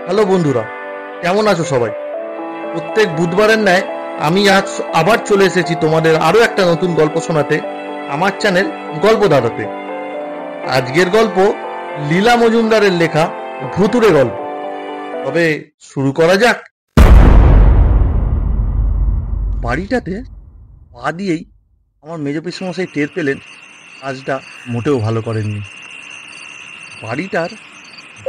Hello বন্ধুরা, কেমন আছো সবাই? প্রত্যেক বুধবারের ন্যায় আমি আজ আবার চলে এসেছি তোমাদের আরো একটা নতুন গল্প শোনাতে আমার চ্যানেল গল্প দাদাতে। আজকের গল্প লীলা মজুমদারের লেখা ভুতুড়ে গল্প। তবে শুরু করা যাক। বাড়িটাতে পা দিয়েই আমার মেজ পিসমশাই টের পেলেন কাজটা মোটেও ভালো করেননি। বাড়িটার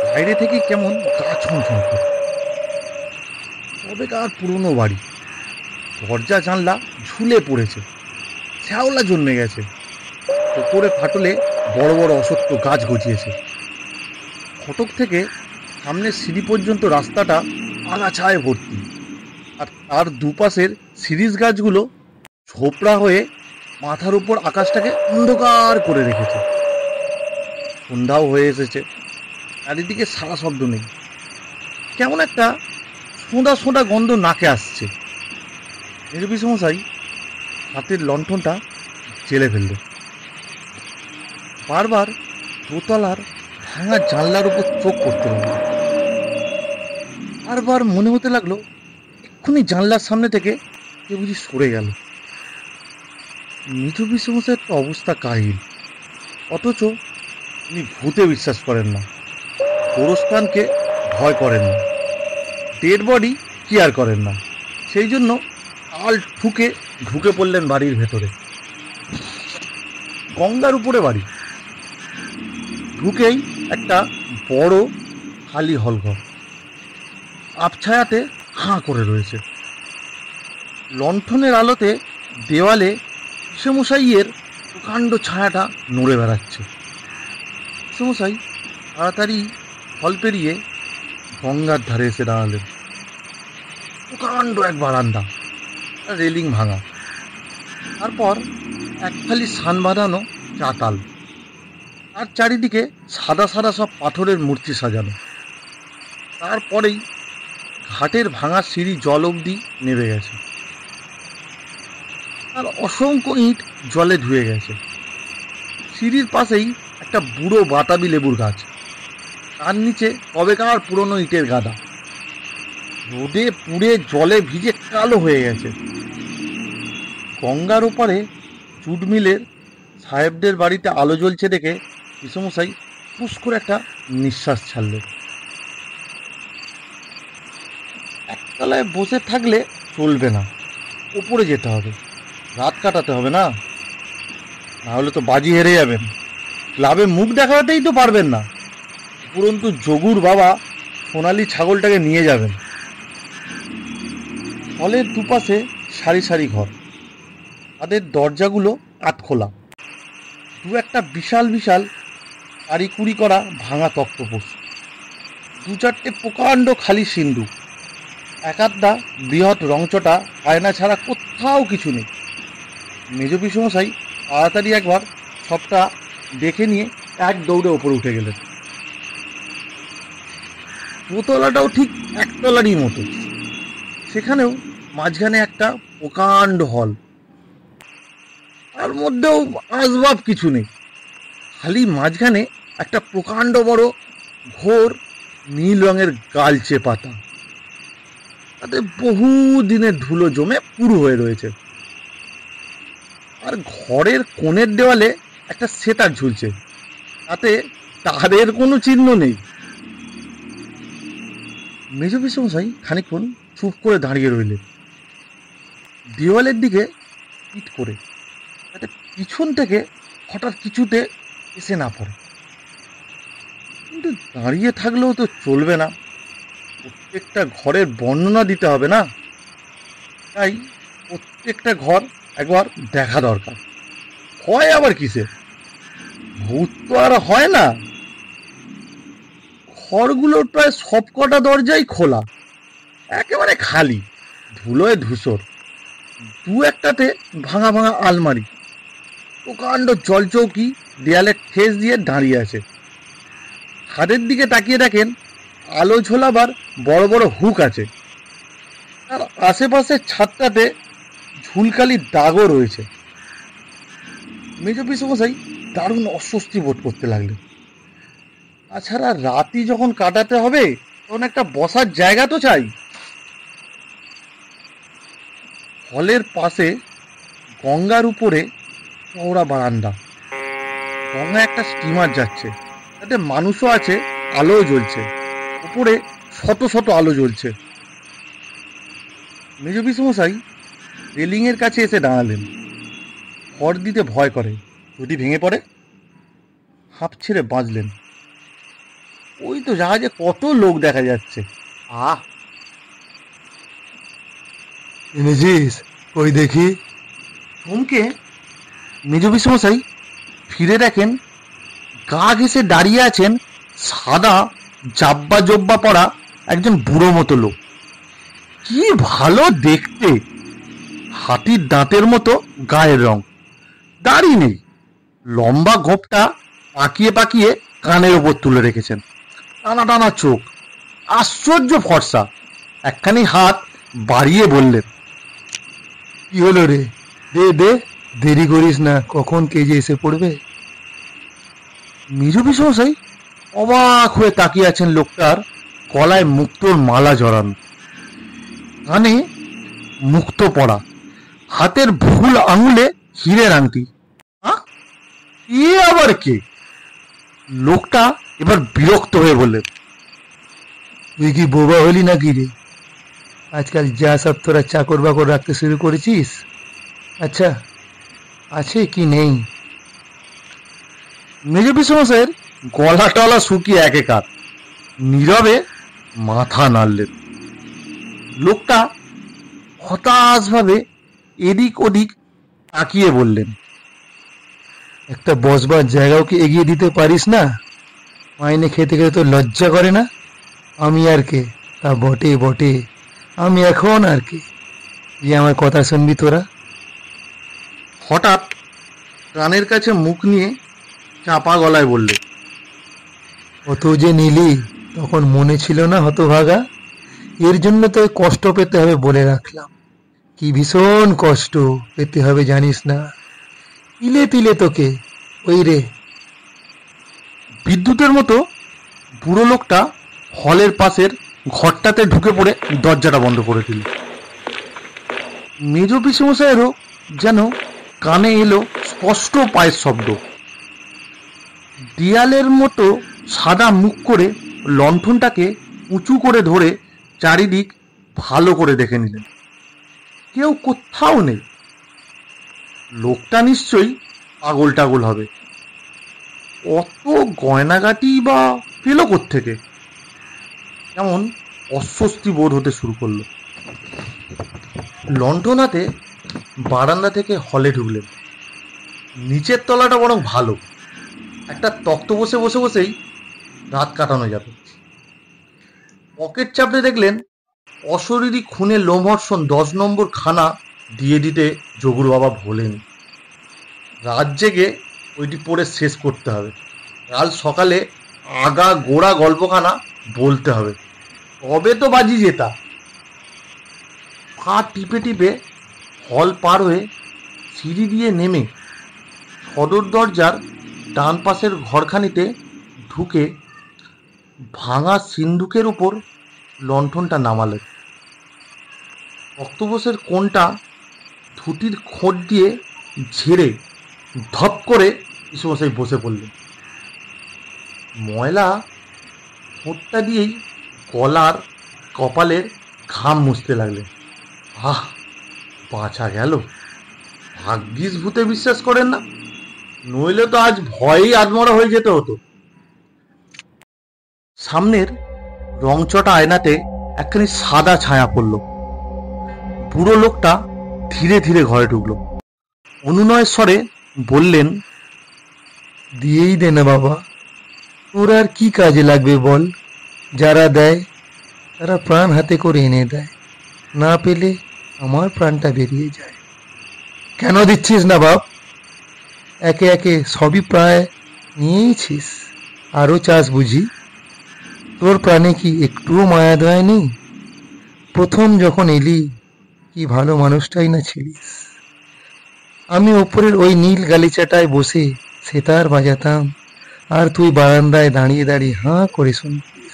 বাইরে থেকে কেমন গা ছমছম করে। তবেকার পুরনো বাড়ি, দরজা জানলা ঝুলে পড়েছে, শ্যাওলা জন্মে গেছে, ওপরে ফাটলে বড় বড় অসত্য গাছ গজিয়েছে। ফটক থেকে সামনের সিঁড়ি পর্যন্ত রাস্তাটা আগাছায় ভর্তি, আর তার দুপাশের সিরিজ গাছগুলো ঝোপড়া হয়ে মাথার উপর আকাশটাকে অন্ধকার করে রেখেছে। সন্ধ্যাও হয়ে এসেছে, চারিদিকে সারা শব্দ নেই। কেমন একটা সোঁদা সোঁদা গন্ধ নাকে আসছে। নির্বিসমশাই হাতের লণ্ঠনটা জেলে ফেলল। বারবার দোতলার ভাঙা জানলার উপর চোখ পড়তে লাগলো। বারবার মনে হতে লাগলো এক্ষুনি জানলার সামনে থেকে কে বুঝি সরে গেল। মিঠু বিষমশাইয়ের তো অবস্থা কাহিল, অথচ উনি ভূতে বিশ্বাস করেন না, গোরস্থানকে ভয় করেন না, ডেড বডি কেয়ার করেন না। সেই জন্য আল ঠুকে ঢুকে পড়লেন বাড়ির ভেতরে। গঙ্গার উপরে বাড়ি, ঢুকেই একটা বড় খালি হলঘর, আবছায়াতে হাঁ করে রয়েছে। লণ্ঠনের আলোতে দেওয়ালে পিসেমশাইয়ের প্রকাণ্ড ছায়াটা নড়ে বেড়াচ্ছে। পিসেমশাই তাড়াতাড়ি হল পেরিয়ে গঙ্গার ধারে এসে দাঁড়ালেন। প্রকাণ্ড এক বারান্দা, রেলিং ভাঙা, তারপর এক ফালি সান বাঁধানো চাতাল, আর চারিদিকে সাদা সাদা সব পাথরের মূর্তি সাজানো। তারপরেই ঘাটের ভাঙা সিঁড়ি জল অবধি নেমে গেছে, আর অসংখ্য ইট জলে ধুয়ে গেছে। সিঁড়ির পাশেই একটা বুড়ো বাতাবি লেবুর গাছ, তার নিচে কবেকার পুরনো ইটের গাদা, রোদে পুড়ে জলে ভিজে কালো হয়ে গেছে। গঙ্গার ওপারে জুট মিলের সাহেবদের বাড়িতে আলো জ্বলছে দেখে পিসমশাই ফুস করে একটা নিঃশ্বাস ছাড়লেন। একতলায় বসে থাকলে চলবে না, ওপরে যেতে হবে, রাত কাটাতে হবে না, না হলে তো বাজি হেরে যাবেন। ক্লাবে মুখ দেখাতেই তো পারবেন না, উপরন্তু যোগুর বাবা সোনালি ছাগলটাকে নিয়ে যাবেন। হলের দুপাশে সারি সারি ঘর, তাদের দরজাগুলো কাঠখোলা। দু একটা বিশাল বিশাল কারিকুরি করা ভাঙা তক্তপোষ, দু চারটে প্রকাণ্ড খালি সিন্ধু, এক আধটা বৃহৎ রংচটা আয়না ছাড়া কোথাও কিছু নেই। মেজ পিসমশাই তাড়াতাড়ি একবার সবটা দেখে নিয়ে এক দৌড়ে ওপরে উঠে গেলেন। দোতলাটাও ঠিক একতলারই মতো, সেখানেও মাঝখানে একটা প্রকাণ্ড হল, তার মধ্যেও আসবাব কিছু নেই, খালি মাঝখানে একটা প্রকাণ্ড বড় ঘোর নীল রঙের গালচে পাতা, তাতে বহু দিনের ধুলো জমে পুরু হয়ে রয়েছে। আর ঘরের কোণের দেওয়ালে একটা সেতার ঝুলছে, তাতে তারের কোনো চিহ্ন নেই। মেজ পিসমশাই খানিকক্ষণ চুপ করে দাঁড়িয়ে রইলেন, দেওয়ালের দিকে পিঠ করে, যাতে পিছন থেকে হঠাৎ কিছুতে এসে না পড়ে। কিন্তু দাঁড়িয়ে থাকলেও তো চলবে না, প্রত্যেকটা ঘরের বর্ণনা দিতে হবে না, তাই প্রত্যেকটা ঘর একবার দেখা দরকার। হয় আবার কিসে, ভূত তো আর হয় না। ঘরগুলোর প্রায় সবকটা দরজাই খোলা, একেবারে খালি, ধুলোয় ধূসর। দু একটাতে ভাঙা ভাঙা আলমারি, প্রকাণ্ড জলচৌকি দেয়ালে ঠেস দিয়ে দাঁড়িয়ে আছে। ছাদের দিকে তাকিয়ে দেখেন আলো ঝোলাবার বড় বড় হুক আছে, আর আশেপাশের ছাদটাতে ঝুলকালি দাগও রয়েছে। মেজ পিসমশাই দারুণ অস্বস্তি বোধ করতে লাগলেন। তাছাড়া রাতই যখন কাটাতে হবে, তখন একটা বসার জায়গা তো চাই। হলের পাশে গঙ্গার উপরে চওড়া বারান্দা, গঙ্গা একটা স্টিমার যাচ্ছে, তাতে মানুষও আছে, আলোও জ্বলছে, উপরে শত শত আলো জ্বলছে। মেজ পিসমশাই রেলিংয়ের কাছে এসে দাঁড়ালেন। খড় দিতে ভয় করে, যদি ভেঙে পড়ে। হাঁপ ছেড়ে বাঁচলেন। ওই তো জাহাজে কত লোক দেখা যাচ্ছে। আহ, এনেছিস? কই দেখি। থমকে মেজ পিসমশাই ফিরে দেখেন গা ঘেঁষে দাঁড়িয়ে আছেন সাদা জাব্বা জব্বা পরা একজন বুড়ো মতো লোক। কি ভালো দেখতে! হাতির দাঁতের মতো গায়ের রং, দাড়ি নেই, লম্বা গোঁপটা পাকিয়ে পাকিয়ে কানের ওপর তুলে রেখেছেন, টানা টানা চোখ, আশ্চর্য ফর্সা। একখানি হাত বাড়িয়ে বললেন, কি হলো রে? দে দে, দেরি করিস না, কখন কে যে এসে পড়বে। মেজ পিসমশাই অবাক হয়ে তাকিয়ে আছেন লোকটার গলায় মুক্তোর মালা জড়ানো, কানে মুক্তো পড়া, হাতের ভুল আঙুলে হীরের আংটি। এ আবার কে? লোকটা এবার বিরক্ত হয়ে বললেন, তুই কি বোবা হলি নাকি রে? আজকাল যা সব তোরা চাকর বাকর রাখতে শুরু করেছিস। আচ্ছা, আছে কি নেই? মেজ পিসমশাইয়ের গলা টলা শুকিয়ে একেকার, নীরবে মাথা নাড়লেন। লোকটা হতাশভাবে এদিক ওদিক তাকিয়ে বললেন, একটা বসবার জায়গাও কি এগিয়ে দিতে পারিস না? মাইনে খেতে খেতে তো লজ্জা করে না? আমি আর কে? তা বটে বটে, আমি এখন আর কে যে আমার কথা শুনবি তোরা? হঠাৎ কানের কাছে মুখ নিয়ে চাপা গলায় বললেন, অত যে নিলি তখন মনে ছিল না হতভাগা? এর জন্য তো কষ্ট পেতে হবে বলে রাখলাম। কি ভীষণ কষ্ট পেতে হবে জানিস না? তিলে তিলে তোকে ওই রে। বিদ্যুতের মতো বুড়ো লোকটা হলের পাশের ঘরটাতে ঢুকে পড়ে দরজাটা বন্ধ করে দিল। মেজ পিসমশাইয়েরও যেন কানে এলো স্পষ্ট পায়ের শব্দ। দেয়ালের মতো সাদা মুখ করে লণ্ঠনটাকে উঁচু করে ধরে চারিদিক ভালো করে দেখে নিলেন। কেউ কোথাও নেই। লোকটা নিশ্চয়ই পাগল টাগল হবে। অত গয়নাগাটি বা পেল কোত্থেকে? কেমন অস্বস্তি বোধ হতে শুরু করলো। লণ্ঠন হাতে বারান্দা থেকে হলে ঢুকলেন। নিচের তলাটা বরং ভালো, একটা তক্ত বসে বসে বসেই রাত কাটানো যাবে। পকেট চাপড়ে দেখলেন অশরীরী খুনের লোমহর্ষণ 10 নম্বর খানা দিয়ে দিতে যোগুর বাবা ভোলেনি। রাত জেগে ওইটি পড়ে শেষ করতে হবে। কাল সকালে আগা গোড়া গল্পখানা বলতে হবে, তবে তো বাজি জেতা। পা টিপে টিপে হল পার হয়ে সিঁড়ি দিয়ে নেমে সদর দরজার ডান পাশের ঘরখানিতে ঢুকে ভাঙা সিন্দুকের উপর লণ্ঠনটা নামালেন। অক্টোবসের কোণটা ধুতির খোঁট দিয়ে ঝেড়ে ধপ করে পিসমশাই বসে পড়লেন। ময়লা ঠোঁটটা দিয়েই গলার কপালের ঘাম মুছতে লাগলেন। আহ, বাঁচা গেল। ভাগ্যিস ভূতে বিশ্বাস করেন না, নইলে তো আজ ভয়েই আধমরা হয়ে যেতে হতো। সামনের রংচটা আয়নাতে একখানি সাদা ছায়া পড়ল। বুড়ো লোকটা ধীরে ধীরে ঘরে ঢুকলো। অনুনয়ের স্বরে বললেন, দিয়েই দে না বাবা, তোর আর কি কাজে লাগবে বল? যারা দেয় তারা প্রাণ হাতে করে এনে দেয়, না পেলে আমার প্রাণটা বেরিয়ে যায়। কেন দিচ্ছিস না বাপ? একে একে সবই প্রায় নিয়েইছিস, আরও চাস বুঝি? তোর প্রাণে কি একটুও মায়া দয়া নেই? প্রথম যখন এলি কি ভালো মানুষটাই না ছিলিস। আমি ওপরের ওই নীল গালিচাটায় বসে সেতার বাজাতাম, আর তুই বারান্দায় দাঁড়িয়ে দাঁড়িয়ে হাঁ করে শুনতিস।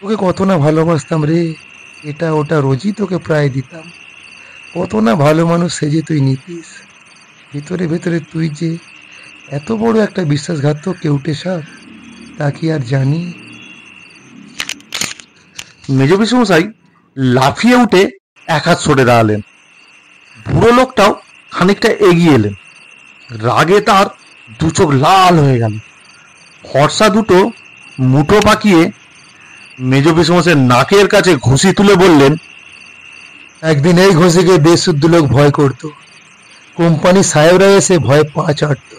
তোকে কত না ভালোবাসতাম রে, এটা ওটা রোজই তোকে প্রায় দিতাম। কত না ভালো মানুষ সেজে তুই নিতিস। ভেতরে ভেতরে তুই যে এত বড় একটা বিশ্বাসঘাতক কেউটে সাপ, তা কি আর জানি? মেজ পিসমশাই লাফিয়ে উঠে এক হাত সরে দাঁড়ালেন। বুড়ো লোকটাও খানিকটা এগিয়ে এলেন। রাগে তার দু চোখ লাল হয়ে গেল। ফর্সা দুটো মুঠো পাকিয়ে মেজ পিসমশাই নাকের কাছে ঘুষি তুলে বললেন, একদিন এই ঘষিকে বেশুদ্ধ লোক ভয় করত, কোম্পানি সাহেবরা এসে ভয় পা চাটত।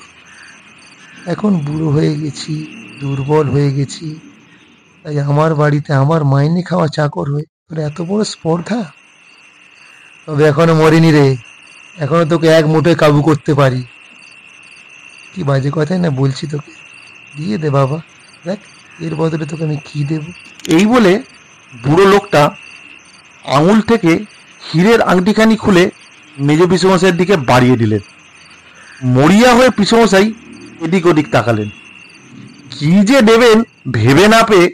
এখন বুড়ো হয়ে গেছি, দুর্বল হয়ে গেছি, তাই আমার বাড়িতে আমার মাইনে খাওয়া চাকর হয়ে তোর এত বড় স্পর্ধা? তবে এখনো মরিনি রে, এখনো তোকে এক মুঠোয় কাবু করতে পারি। কি বাজে কথাই না বলছি তোকে, দিয়ে দে বাবা, দেখ এর বদলে তোকে আমি কি দেবো। এই বলে বুড়ো লোকটা আঙুল থেকে হীরের আংটিখানি খুলে মেজ পিসমশাইয়ের দিকে বাড়িয়ে দিলেন। মরিয়া হয়ে পিসমশাই এদিক ওদিক তাকালেন। কি যে দেবেন ভেবে না পেয়ে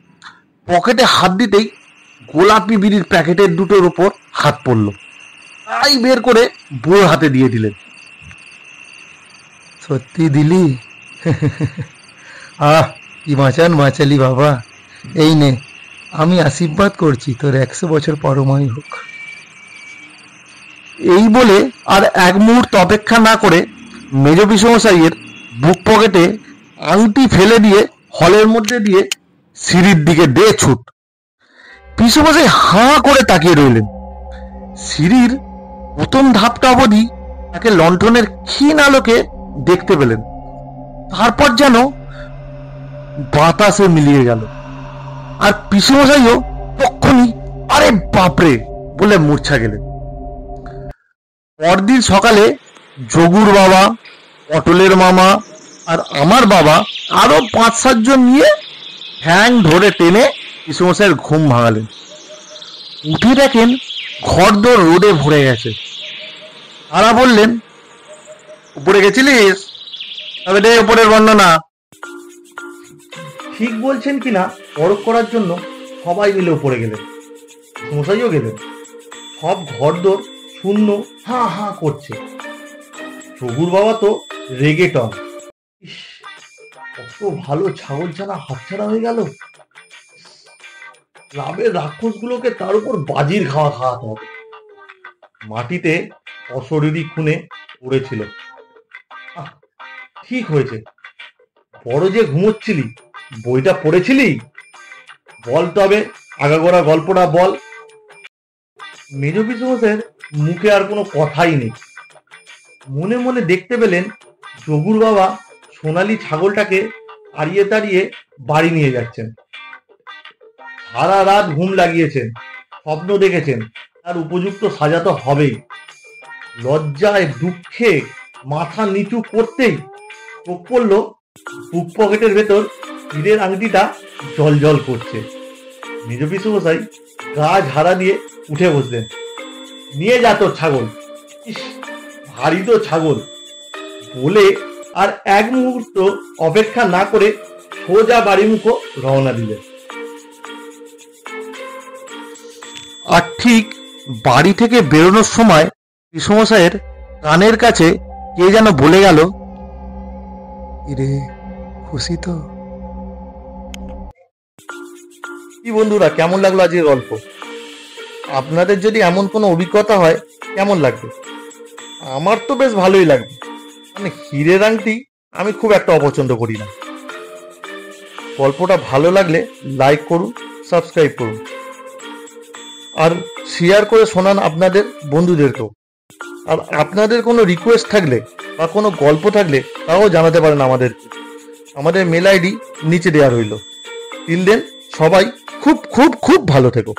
পকেটে হাত দিতেই গোলাপি বিড়ির প্যাকেটের দুটোর উপর হাত পড়ল। তাই বের করে বুড়োর হাতে দিয়ে দিলেন। সত্যি দিলি? আহ, কি মাচান মাচালি বাবা, এই নে, আমি আশীর্বাদ করছি তোর 100 বছর পরমায়ু হোক। এই বলে আর এক মুহূর্ত অপেক্ষা না করে মেজ পিসমশাইয়ের বুক পকেটে আংটি ফেলে দিয়ে হলের মধ্যে দিয়ে সিঁড়ির দিকে দে ছুট। পিসমশাই হাঁ করে তাকিয়ে রইলেন। সিঁড়ির প্রথম ধাপটা অবধি তাকে লণ্ঠনের ক্ষীণ আলোকে দেখতে পেলেন। তারপর যেন বাতাসে মিলিয়ে গেল। আর পিসমশাইও তক্ষুনি আরে বাপরে বলে মূর্ছা গেলেন। পরদিন সকালে যোগুর বাবা, পটলের মামা আর আমার বাবা আরো 5-7 জন নিয়ে ঠ্যাং ধরে টেনে পিসমশাইয়ের ঘুম ভাঙালেন। উঠে দেখেন ঘরদোর রোদে ভরে গেছে। তারা বললেন, উপরে গেছিলিস? তবে দে উপরের বর্ণনা। ঠিক বলছেন কিনা পরখ করার জন্য সবাই মিলে উপরে গেলেন। মশাইও গেলেন। সব ঘরদোর শূন্য হাঁ হাঁ করছে। চগুর বাবা তো রেগে টন। ইস, কত ভালো ছাগল ছানা হাতছাড়া হয়ে গেল। লাভের রাক্ষসগুলোকে তার উপর বাজির খাওয়া খাওয়াতে হবে। মাটিতে অশরীরী খুনে পড়েছিল। ঠিক হয়েছে, বড় যে ঘুমোচ্ছিলি, বইটা পড়েছিলি? বল তবে আগাগোড়া গল্পটা বল। মেজ পিসমশাইয়ের মুখে আর কোনো কথাই নেই। মনে মনে দেখতে পেলেন যোগুর বাবা সোনালী ছাগলটাকে তাড়িয়ে তাড়িয়ে বাড়ি নিয়ে যাচ্ছেন। সারা রাত ঘুম লাগিয়েছেন, স্বপ্ন দেখেছেন, তার উপযুক্ত সাজা তো হবেই। লজ্জায় দুঃখে মাথা নিচু করতেই চোখ পড়ল বুক পকেটের ভেতর হীরের আংটিটা জল জল করছে। মেজ পিসমশাই গা ঝাড়া দিয়ে উঠে বসলেন। নিয়ে যা তোর ছাগল। ইস, ভারী তো ছাগল বলে আর এক মুহূর্ত অপেক্ষা না করে সোজা বাড়ি মুখো রওনা দিলেন। আর ঠিক বাড়ি থেকে বেরোনোর সময় পিসমশাইয়ের কানের কাছে কে যেন বলে গেল, রে খুশি তো? কি বন্ধুরা, কেমন লাগলো আজকের গল্প? আপনাদের যদি এমন কোনো অভিজ্ঞতা হয় কেমন লাগবে? আমার তো বেশ ভালোই লাগবে। মানে হীরের আংটি আমি খুব একটা অপছন্দ করি না। গল্পটা ভালো লাগলে লাইক করুন, সাবস্ক্রাইব করুন আর শেয়ার করে শোনান আপনাদের বন্ধুদেরকেও। আর আপনাদের কোনো রিকোয়েস্ট থাকলে বা কোনো গল্প থাকলে তাও জানাতে পারেন আমাদের। আমাদের মেল আইডি নিচে দেওয়া রইল। টিল দেন সবাই খুব খুব খুব ভালো থেকো।